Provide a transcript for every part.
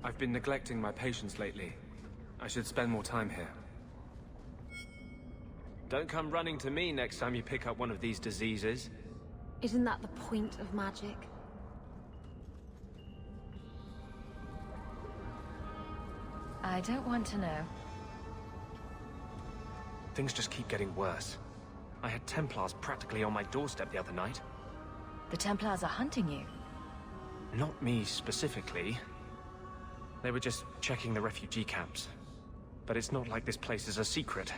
I've been neglecting my patients lately. I should spend more time here. Don't come running to me next time you pick up one of these diseases. Isn't that the point of magic? I don't want to know. Things just keep getting worse. I had Templars practically on my doorstep the other night. The Templars are hunting you. Not me specifically. They were just checking the refugee camps. But it's not like this place is a secret.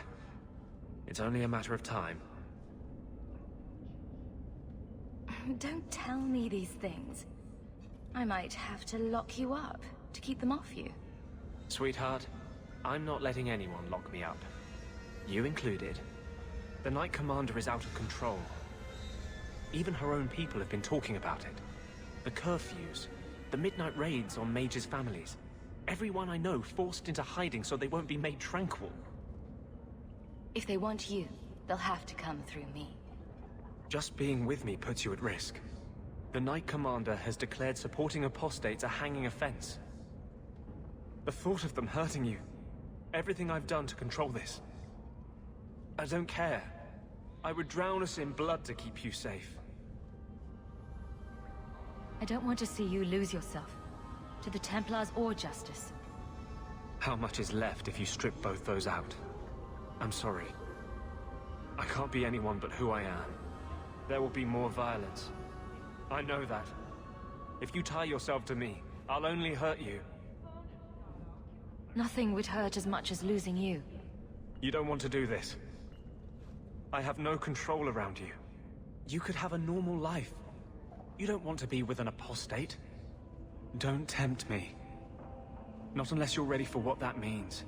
It's only a matter of time. Don't tell me these things. I might have to lock you up to keep them off you. Sweetheart, I'm not letting anyone lock me up. You included. The Knight Commander is out of control. Even her own people have been talking about it. The curfews, the midnight raids on mages' families. Everyone I know forced into hiding so they won't be made tranquil. If they want you, they'll have to come through me. Just being with me puts you at risk. The Knight Commander has declared supporting apostates a hanging offense. The thought of them hurting you. Everything I've done to control this. I don't care. I would drown us in blood to keep you safe. I don't want to see you lose yourself. To the Templars or Justice. How much is left if you strip both those out? I'm sorry. I can't be anyone but who I am. There will be more violence. I know that. If you tie yourself to me, I'll only hurt you. Nothing would hurt as much as losing you. You don't want to do this. I have no control around you. You could have a normal life. You don't want to be with an apostate. Don't tempt me. Not unless you're ready for what that means.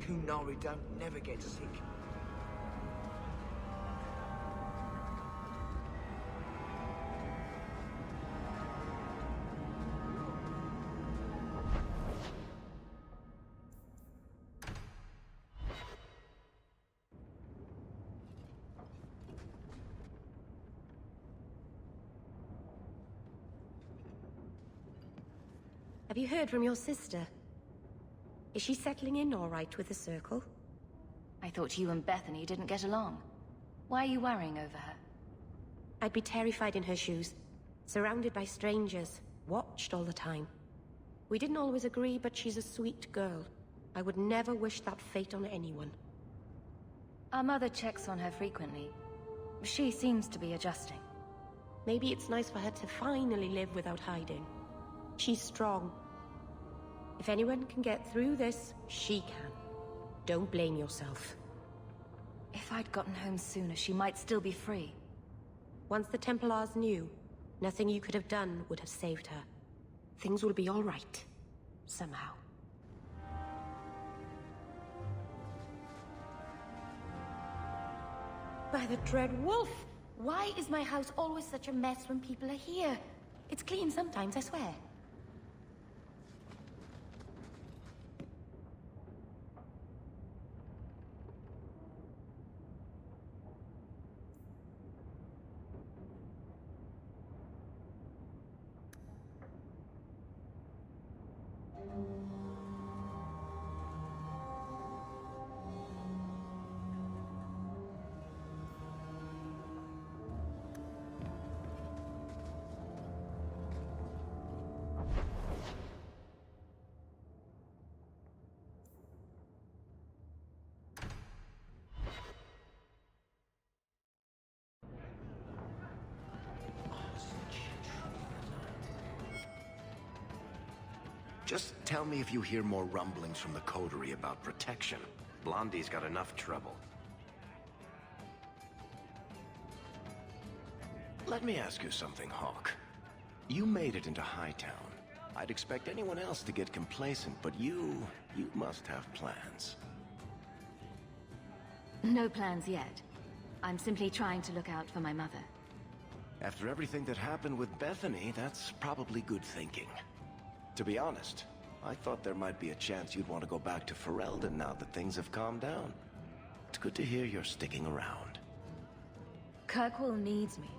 Kunari don't never get sick. Have you heard from your sister? Is she settling in all right with the Circle? I thought you and Bethany didn't get along. Why are you worrying over her? I'd be terrified in her shoes. Surrounded by strangers. Watched all the time. We didn't always agree, but she's a sweet girl. I would never wish that fate on anyone. Our mother checks on her frequently. She seems to be adjusting. Maybe it's nice for her to finally live without hiding. She's strong. If anyone can get through this, she can. Don't blame yourself. If I'd gotten home sooner, she might still be free. Once the Templars knew, nothing you could have done would have saved her. Things will be all right. Somehow. By the Dread Wolf! Why is my house always such a mess when people are here? It's clean sometimes, I swear. Just tell me if you hear more rumblings from the coterie about protection. Blondie's got enough trouble. Let me ask you something, Hawke. You made it into Hightown. I'd expect anyone else to get complacent, but you must have plans. No plans yet. I'm simply trying to look out for my mother. After everything that happened with Bethany, that's probably good thinking. To be honest, I thought there might be a chance you'd want to go back to Ferelden now that things have calmed down. It's good to hear you're sticking around. Kirkwall needs me.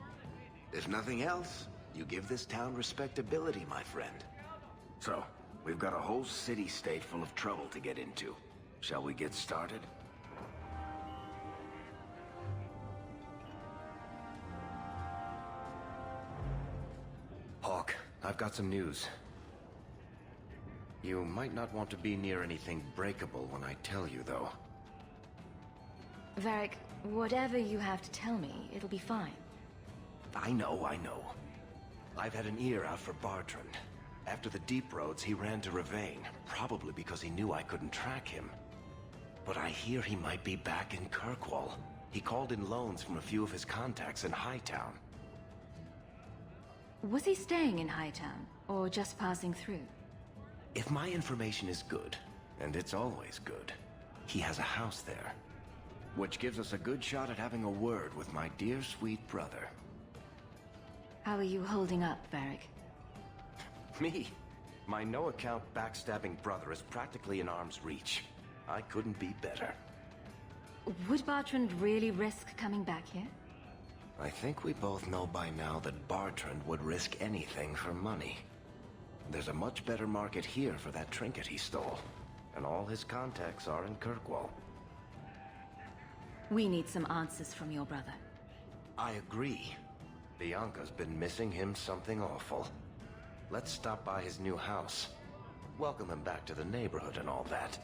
If nothing else, you give this town respectability, my friend. So, we've got a whole city-state full of trouble to get into. Shall we get started? Hawke, I've got some news. You might not want to be near anything breakable when I tell you, though. Varric, whatever you have to tell me, it'll be fine. I know. I've had an ear out for Bartrand. After the Deep Roads, he ran to Ravain, probably because he knew I couldn't track him. But I hear he might be back in Kirkwall. He called in loans from a few of his contacts in Hightown. Was he staying in Hightown, or just passing through? If my information is good, and it's always good, he has a house there. Which gives us a good shot at having a word with my dear sweet brother. How are you holding up, Varric? Me? My no-account backstabbing brother is practically in arm's reach. I couldn't be better. Would Bartrand really risk coming back here? I think we both know by now that Bartrand would risk anything for money. There's a much better market here for that trinket he stole, and all his contacts are in Kirkwall. We need some answers from your brother. I agree. Bianca's been missing him something awful. Let's stop by his new house. Welcome him back to the neighborhood and all that.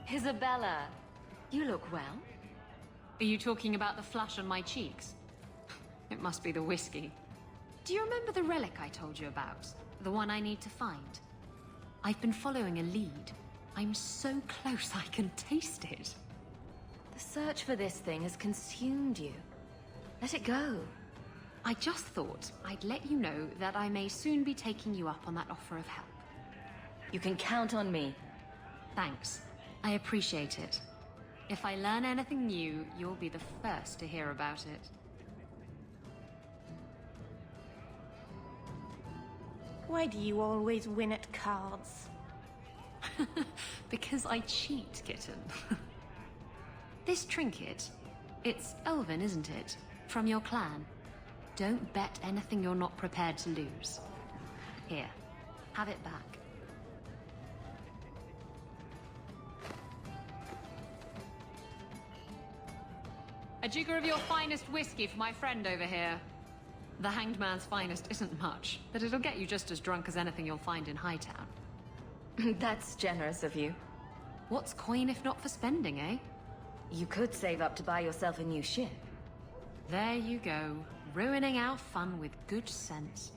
Isabella, you look well. Are you talking about the flush on my cheeks? It must be the whiskey. Do you remember the relic I told you about? The one I need to find? I've been following a lead. I'm so close I can taste it. The search for this thing has consumed you. Let it go. I just thought I'd let you know that I may soon be taking you up on that offer of help. You can count on me. Thanks. I appreciate it. If I learn anything new, you'll be the first to hear about it. Why do you always win at cards? Because I cheat, kitten. This trinket, it's elven, isn't it? From your clan. Don't bet anything you're not prepared to lose. Here, have it back. A jigger of your finest whiskey for my friend over here. The Hanged Man's finest isn't much, but it'll get you just as drunk as anything you'll find in Hightown. That's generous of you. What's coin if not for spending, eh? You could save up to buy yourself a new ship. There you go, ruining our fun with good sense.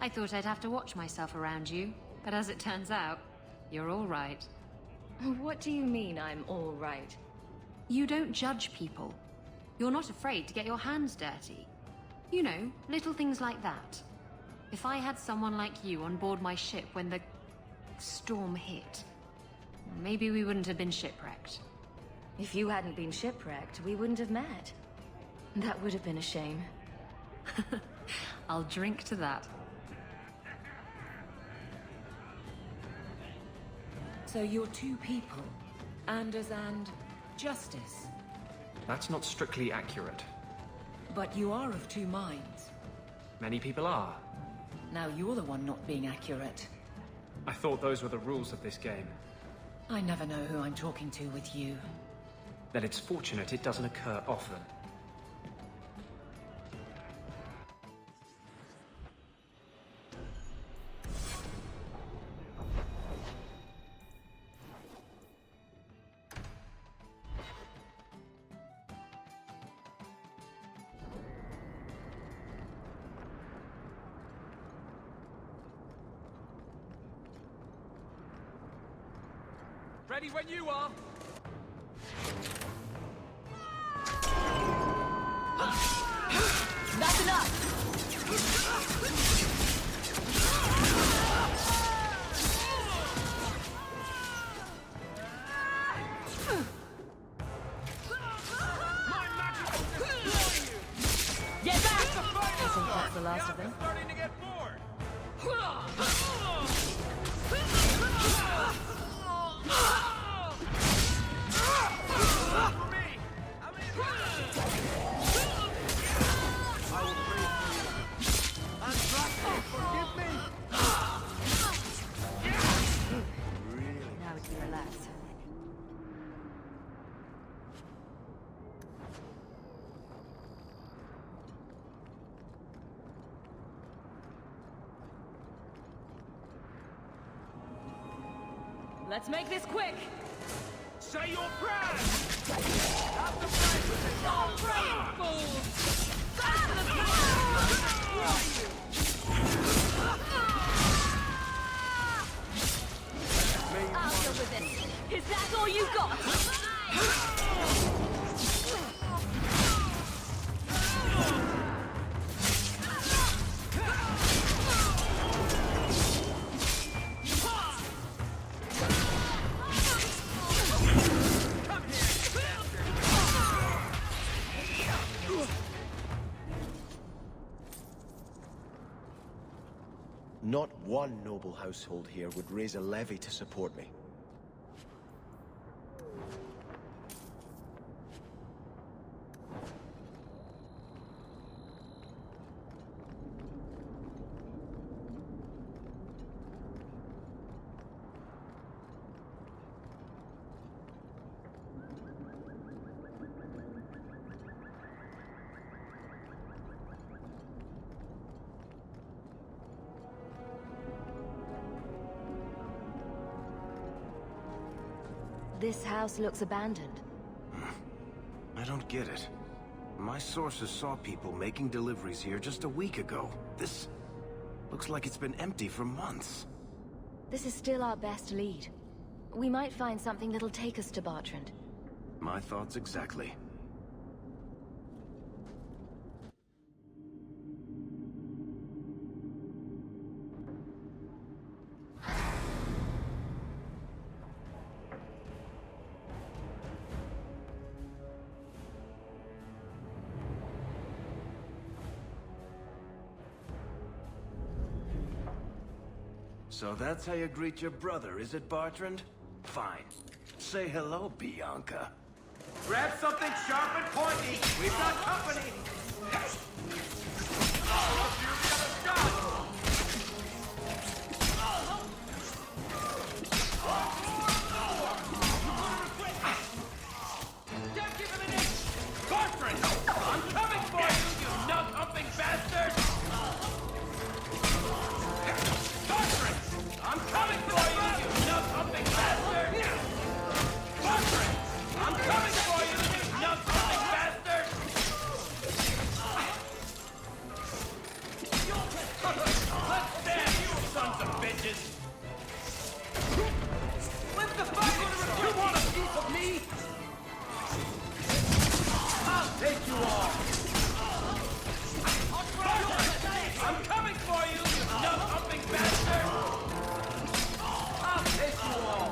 I thought I'd have to watch myself around you, but as it turns out, you're all right. What do you mean I'm all right? You don't judge people. You're not afraid to get your hands dirty. You know, little things like that. If I had someone like you on board my ship when the storm hit, maybe we wouldn't have been shipwrecked. If you hadn't been shipwrecked, we wouldn't have met. That would have been a shame. I'll drink to that. So you're two people, Anders and Justice. That's not strictly accurate. But you are of two minds. Many people are. Now you're the one not being accurate. I thought those were the rules of this game. I never know who I'm talking to with you. Then it's fortunate it doesn't occur often. Ready when you are! That's enough! Get back! I think that's the last of them. Starting to get bored. Now we can relax. Let's make this quick! Say your prayers! Stop praying, fools! Back to the I'll deal with this. Is that all you got? Not one noble household here would raise a levy to support me. This house looks abandoned. I don't get it. My sources saw people making deliveries here just a week ago. This looks like it's been empty for months. This is still our best lead. We might find something that'll take us to Bartrand. My thoughts exactly. So that's how you greet your brother, is it, Bartrand? Fine. Say hello, Bianca. Grab something sharp and pointy. We've got company. Don't give him an inch. Bartrand, I'm coming for you, you nug-humping bastard. Bartrand, I'm coming for you, you nug-humping bastard. Bartrand, I'm coming for you, you nug-humping bastard. Let's stand, you sons of bitches. When's the fight? You want a piece of me? I'll take you all! I'm coming for you, you nub-humping bastard! I'll take you all!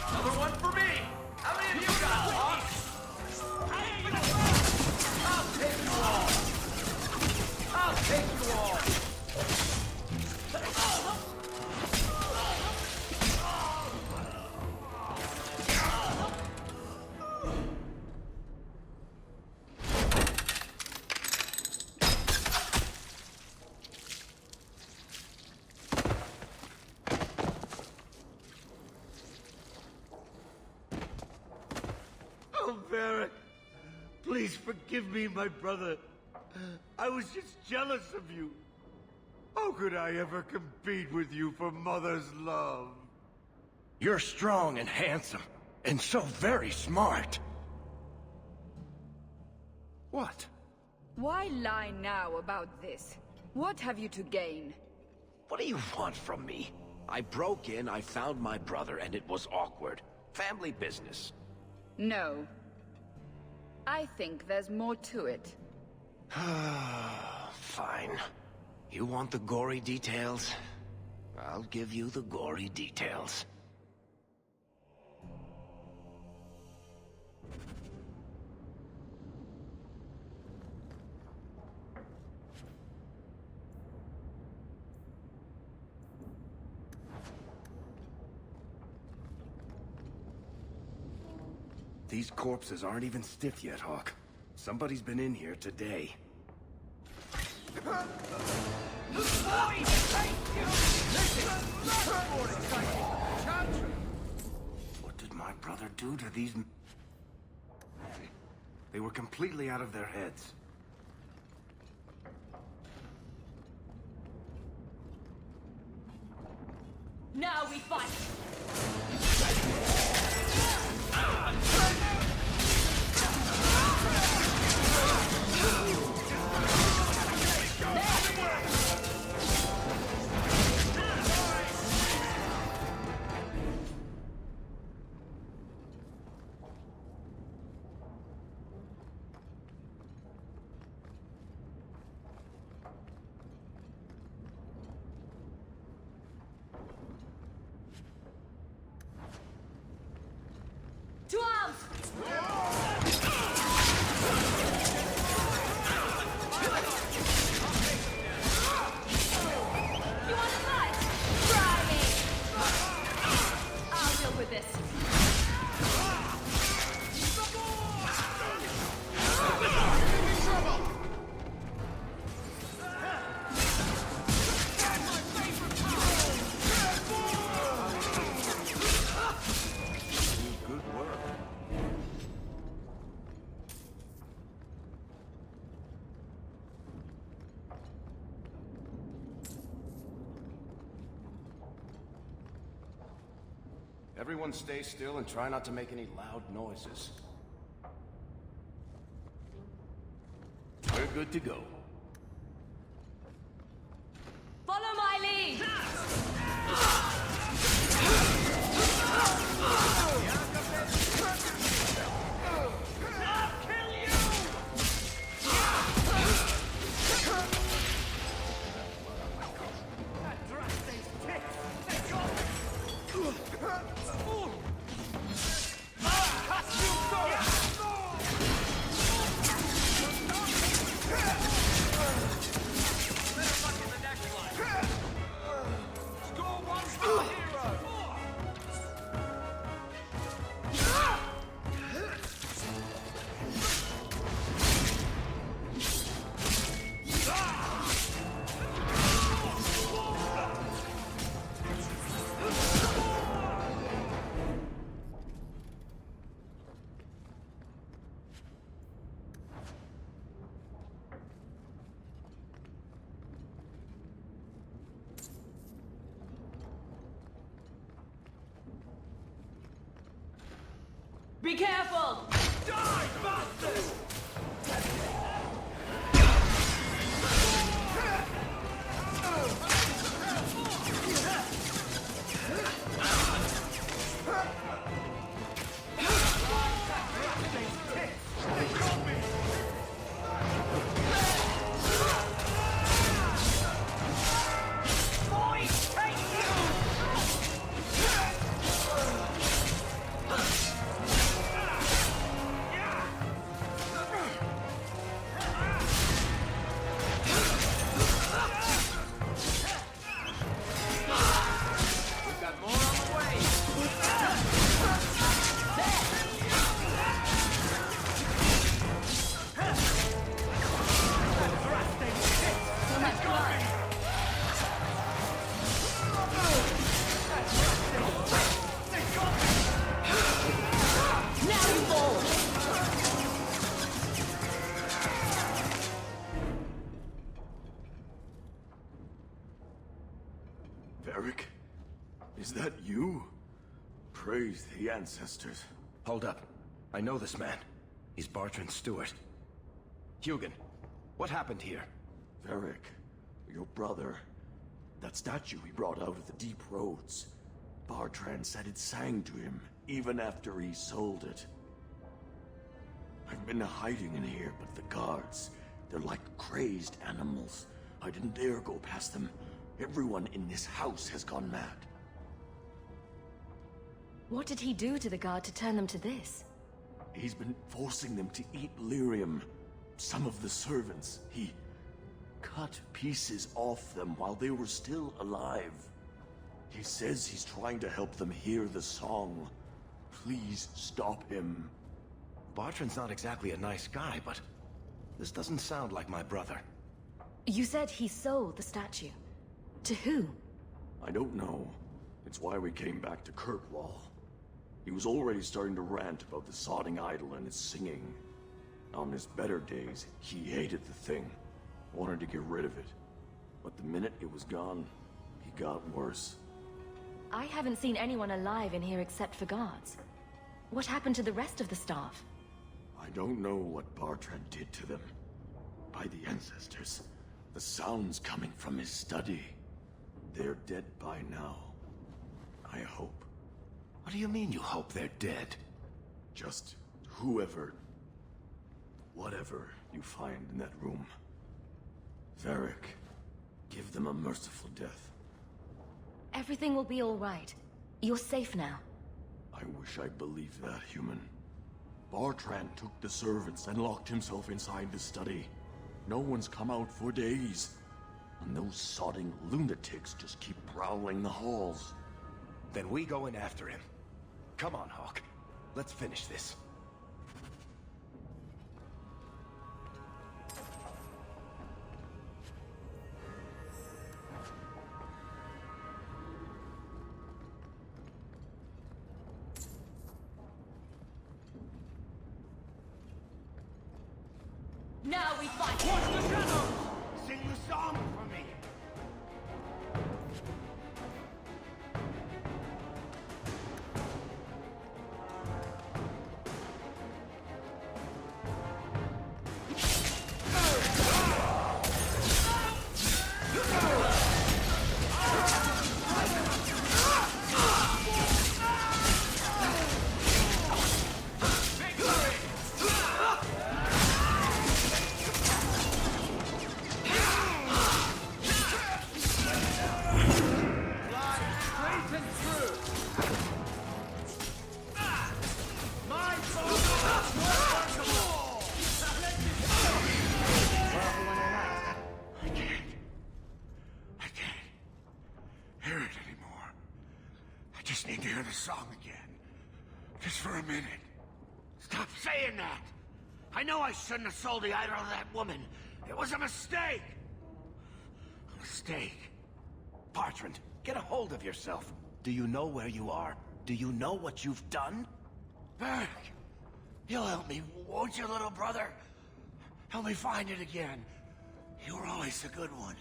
Another one for me! How many of you got, Hawke? I'll take you all! I'll take you all! Oh, Varric, please forgive me, my brother. I was just jealous of you. How could I ever compete with you for Mother's love? You're strong and handsome, and so very smart. What? Why lie now about this? What have you to gain? What do you want from me? I broke in, I found my brother, and it was awkward. Family business. No. I think there's more to it. Fine. You want the gory details? I'll give you the gory details. These corpses aren't even stiff yet, Hawke. Somebody's been in here today. What did my brother do to these... They were completely out of their heads. Now we fight! To arms! You want to fight? Try me! I'll deal with this. Good work. Everyone stay still and try not to make any loud noises. We're good to go. Follow my lead! Be careful! Die, bastard! Varric? Is that you? Praise the ancestors. Hold up. I know this man. He's Bartrand's steward. Hugin, what happened here? Varric, your brother. That statue he brought out of the deep roads. Bartrand said it sang to him even after he sold it. I've been hiding in here, but the guards, they're like crazed animals. I didn't dare go past them. Everyone in this house has gone mad. What did he do to the guard to turn them to this? He's been forcing them to eat lyrium. Some of the servants, he cut pieces off them while they were still alive. He says he's trying to help them hear the song. Please stop him. Bartrand's not exactly a nice guy, but this doesn't sound like my brother. You said he sold the statue. To who? I don't know. It's why we came back to Kirkwall. He was already starting to rant about the sodding idol and its singing. On his better days, he hated the thing. Wanted to get rid of it. But the minute it was gone, he got worse. I haven't seen anyone alive in here except for guards. What happened to the rest of the staff? I don't know what Bartrand did to them. By the ancestors, the sounds coming from his study. They're dead by now. I hope. What do you mean you hope they're dead? Just whoever, whatever you find in that room. Varric, give them a merciful death. Everything will be all right. You're safe now. I wish I believed that, human. Bartrand took the servants and locked himself inside the study. No one's come out for days. And those sodding lunatics just keep prowling the halls. Then we go in after him. Come on, Hawke. Let's finish this. Now we fight! Watch the shadows! Sing the song for me! Need to hear the song again. Just for a minute. Stop saying that! I know I shouldn't have sold the idol to that woman. It was a mistake! A mistake. Bartrand, get a hold of yourself. Do you know where you are? Do you know what you've done? Varric, you'll help me, won't you, little brother? Help me find it again. You were always a good one.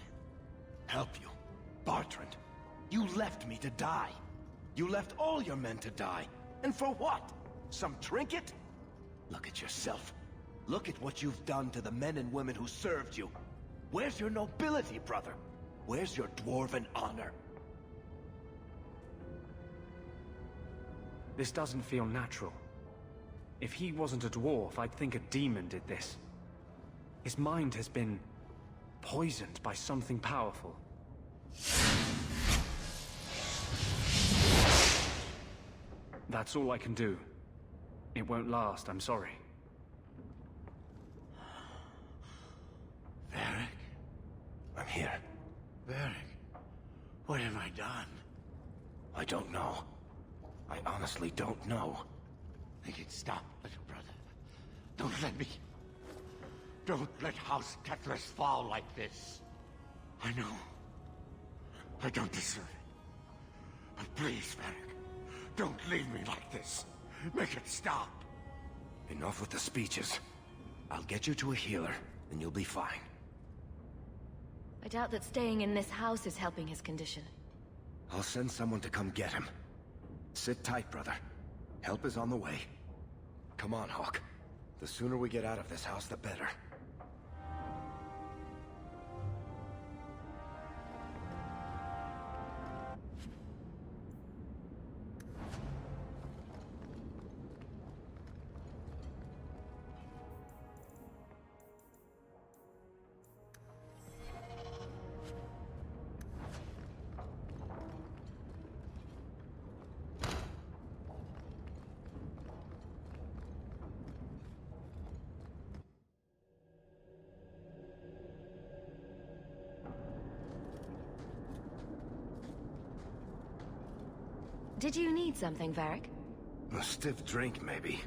Help you? Bartrand, you left me to die. You left all your men to die. And for what? Some trinket? Look at yourself. Look at what you've done to the men and women who served you. Where's your nobility, brother? Where's your dwarven honor? This doesn't feel natural. If he wasn't a dwarf, I'd think a demon did this. His mind has been poisoned by something powerful. That's all I can do. It won't last, I'm sorry. Varric? I'm here. Varric, what have I done? I don't know. I honestly don't know. Make it stop, little brother. Don't let me... Don't let House Kethless fall like this. I know. I don't deserve it. But please, Varric, don't leave me like this. Make it stop. Enough with the speeches. I'll get you to a healer, and you'll be fine. I doubt that staying in this house is helping his condition. I'll send someone to come get him. Sit tight, brother. Help is on the way. Come on, Hawke. The sooner we get out of this house, the better. Did you need something, Varric? A stiff drink, maybe.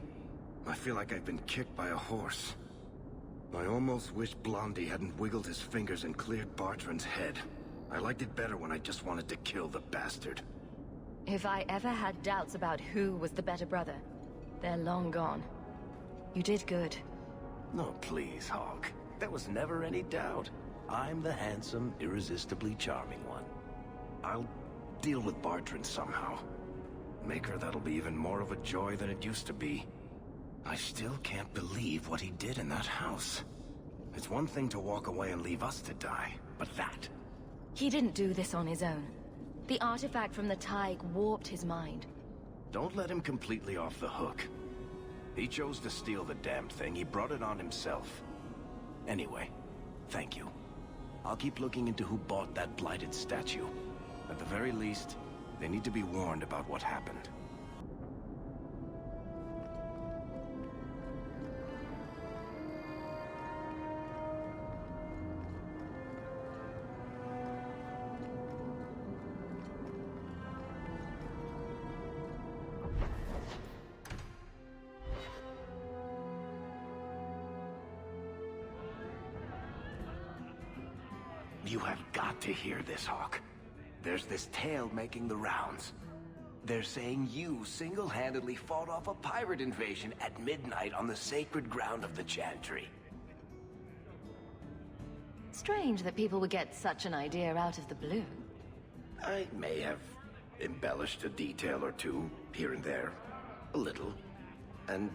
I feel like I've been kicked by a horse. I almost wish Blondie hadn't wiggled his fingers and cleared Bartrand's head. I liked it better when I just wanted to kill the bastard. If I ever had doubts about who was the better brother, they're long gone. You did good. No, please, Hawke. There was never any doubt. I'm the handsome, irresistibly charming one. I'll deal with Bartrand somehow. Make her that'll be even more of a joy than it used to be. I still can't believe what he did in that house. It's one thing to walk away and leave us to die, but that... He didn't do this on his own. The artifact from the Tig warped his mind. Don't let him completely off the hook. He chose to steal the damn thing. He brought it on himself. Anyway, thank you. I'll keep looking into who bought that blighted statue. At the very least, they need to be warned about what happened. You have got to hear this, Hawke. There's this tale making the rounds. They're saying you single-handedly fought off a pirate invasion at midnight on the sacred ground of the Chantry. Strange that people would get such an idea out of the blue. I may have embellished a detail or two, here and there. A little. And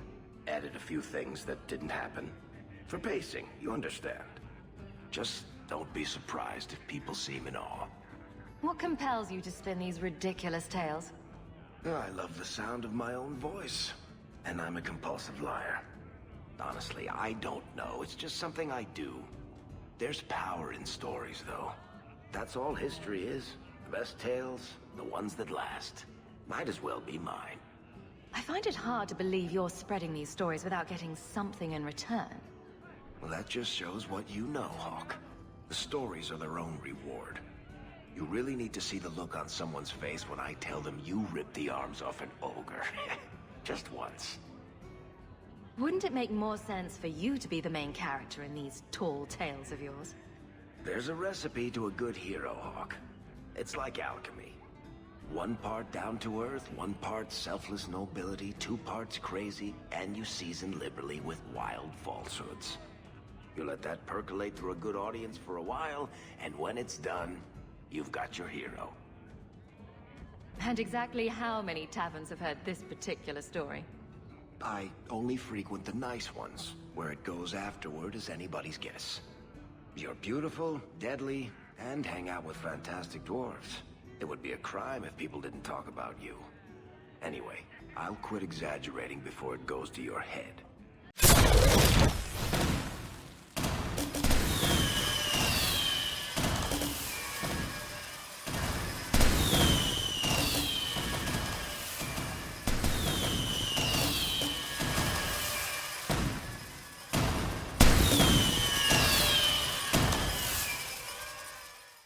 added a few things that didn't happen. For pacing, you understand. Just don't be surprised if people seem in awe. What compels you to spin these ridiculous tales? I love the sound of my own voice. And I'm a compulsive liar. Honestly, I don't know. It's just something I do. There's power in stories, though. That's all history is. The best tales, the ones that last. Might as well be mine. I find it hard to believe you're spreading these stories without getting something in return. Well, that just shows what you know, Hawke. The stories are their own reward. You really need to see the look on someone's face when I tell them you ripped the arms off an ogre. Just once. Wouldn't it make more sense for you to be the main character in these tall tales of yours? There's a recipe to a good hero, Hawke. It's like alchemy. One part down to earth, one part selfless nobility, 2 parts crazy, and you season liberally with wild falsehoods. You let that percolate through a good audience for a while, and when it's done, you've got your hero. And exactly how many taverns have heard this particular story? I only frequent the nice ones. Where it goes afterward is anybody's guess. You're beautiful, deadly, and hang out with fantastic dwarves. It would be a crime if people didn't talk about you. Anyway, I'll quit exaggerating before it goes to your head.